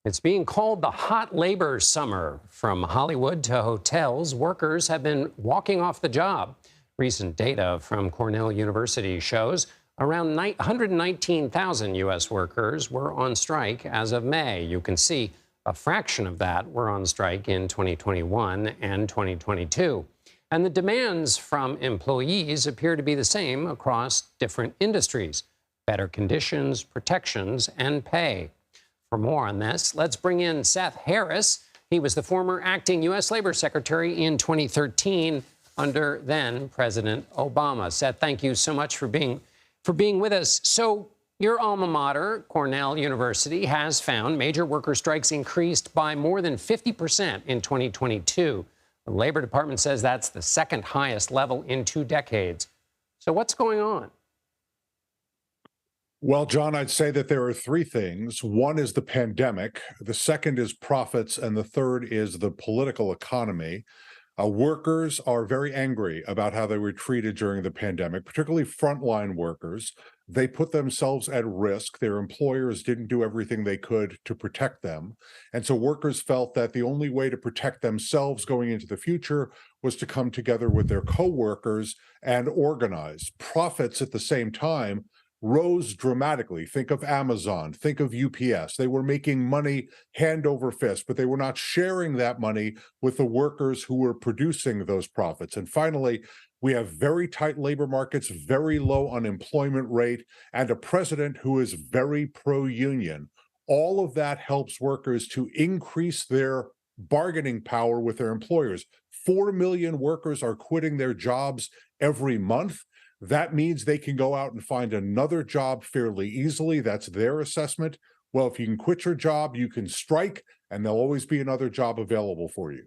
It's being called the hot labor summer. From Hollywood to hotels, workers have been walking off the job. Recent data from Cornell University shows around 119,000 U.S. workers were on strike as of May. You can see a fraction of that were on strike in 2021 and 2022. And the demands from employees appear to be the same across different industries: better conditions, protections, and pay. For more on this, let's bring in Seth Harris. He was the former acting U.S. Labor Secretary in 2013 under then President Obama. Seth, thank you so much for being with us. So your alma mater, Cornell University, has found major worker strikes increased by more than 50% in 2022. The Labor Department says that's the second highest level in 2 decades. So what's going on? Well, John, I'd say that there are 3 things. One is the pandemic, the second is profits, and the third is the political economy. Workers are very angry about how they were treated during the pandemic, particularly frontline workers. They put themselves at risk. Their employers didn't do everything they could to protect them. And so workers felt that the only way to protect themselves going into the future was to come together with their co-workers and organize. Profits at the same time rose dramatically. Think of Amazon, think of UPS. They were making money hand over fist, but they were not sharing that money with the workers who were producing those profits. And finally, we have very tight labor markets, very low unemployment rate, and a president who is very pro-union. All of that helps workers to increase their bargaining power with their employers. 4 million workers are quitting their jobs every month. That means they can go out and find another job fairly easily. That's their assessment. Well, if you can quit your job, you can strike, and there'll always be another job available for you.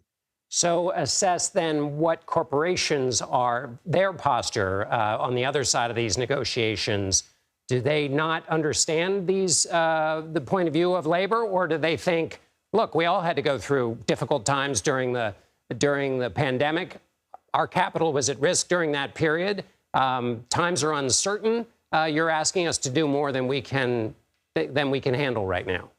So assess then what corporations are, their posture on the other side of these negotiations. Do they not understand the point of view of labor, or do they think, look, we all had to go through difficult times during the pandemic. Our capital was at risk during that period. Times are uncertain. You're asking us to do more than we can handle right now.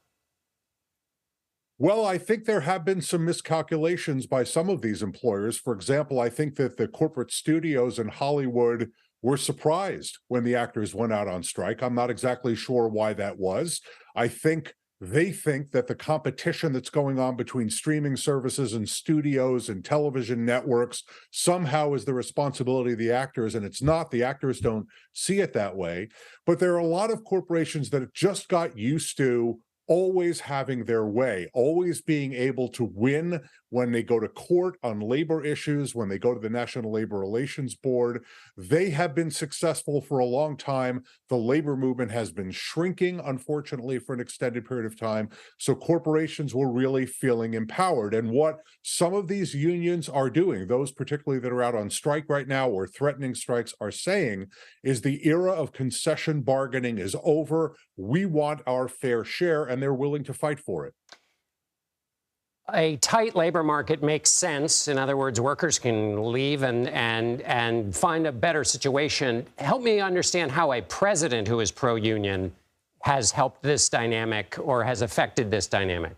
Well, I think there have been some miscalculations by some of these employers. For example, I think that the corporate studios in Hollywood were surprised when the actors went out on strike. I'm not exactly sure why that was. I think they think that the competition that's going on between streaming services and studios and television networks somehow is the responsibility of the actors, and it's not. The actors don't see it that way. But there are a lot of corporations that just got used to always having their way, always being able to win when they go to court on labor issues, when they go to the National Labor Relations Board. They have been successful for a long time. The labor movement has been shrinking, unfortunately, for an extended period of time. So corporations were really feeling empowered. And what some of these unions are doing, those particularly that are out on strike right now or threatening strikes, are saying is the era of concession bargaining is over. We want our fair share, and they're willing to fight for it. A tight labor market makes sense. In other words, workers can leave and find a better situation. Help me understand how a president who is pro-union has helped this dynamic or has affected this dynamic.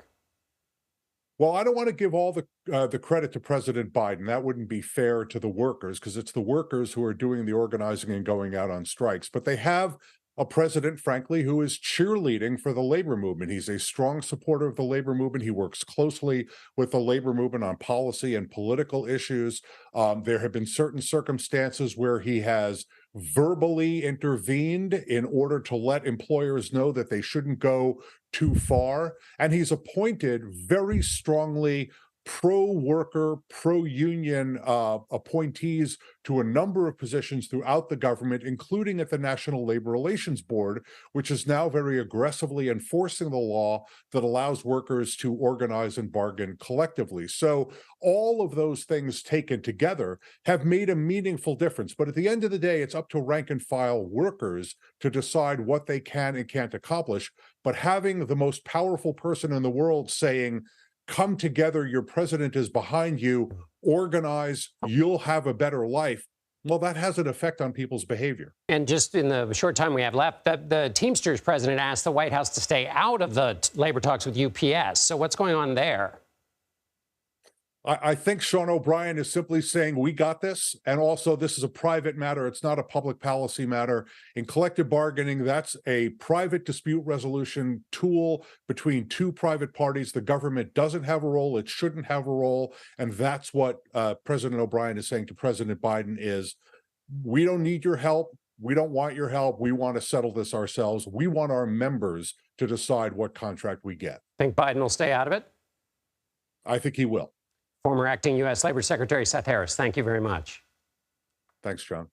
Well, I don't want to give all the credit to President Biden. That wouldn't be fair to the workers, because it's the workers who are doing the organizing and going out on strikes. But they have a president, frankly, who is cheerleading for the labor movement. He's a strong supporter of the labor movement. He works closely with the labor movement on policy and political issues. There have been certain circumstances where he has verbally intervened in order to let employers know that they shouldn't go too far. And he's appointed very strongly pro-worker, pro-union appointees to a number of positions throughout the government, including at the National Labor Relations Board, which is now very aggressively enforcing the law that allows workers to organize and bargain collectively. So all of those things taken together have made a meaningful difference. But at the end of the day, it's up to rank and file workers to decide what they can and can't accomplish. But having the most powerful person in the world saying, come together, your president is behind you, organize, you'll have a better life, Well, that has an effect on people's behavior. And just in the short time we have left, the Teamsters president asked the White House to stay out of the labor talks with UPS. So what's going on there? I think Sean O'Brien is simply saying, we got this. And also, this is a private matter. It's not a public policy matter. In collective bargaining, that's a private dispute resolution tool between two private parties. The government doesn't have a role. It shouldn't have a role. And that's what President O'Brien is saying to President Biden is, we don't need your help. We don't want your help. We want to settle this ourselves. We want our members to decide what contract we get. Think Biden will stay out of it? I think he will. Former acting U.S. Labor Secretary Seth Harris, thank you very much. Thanks, John.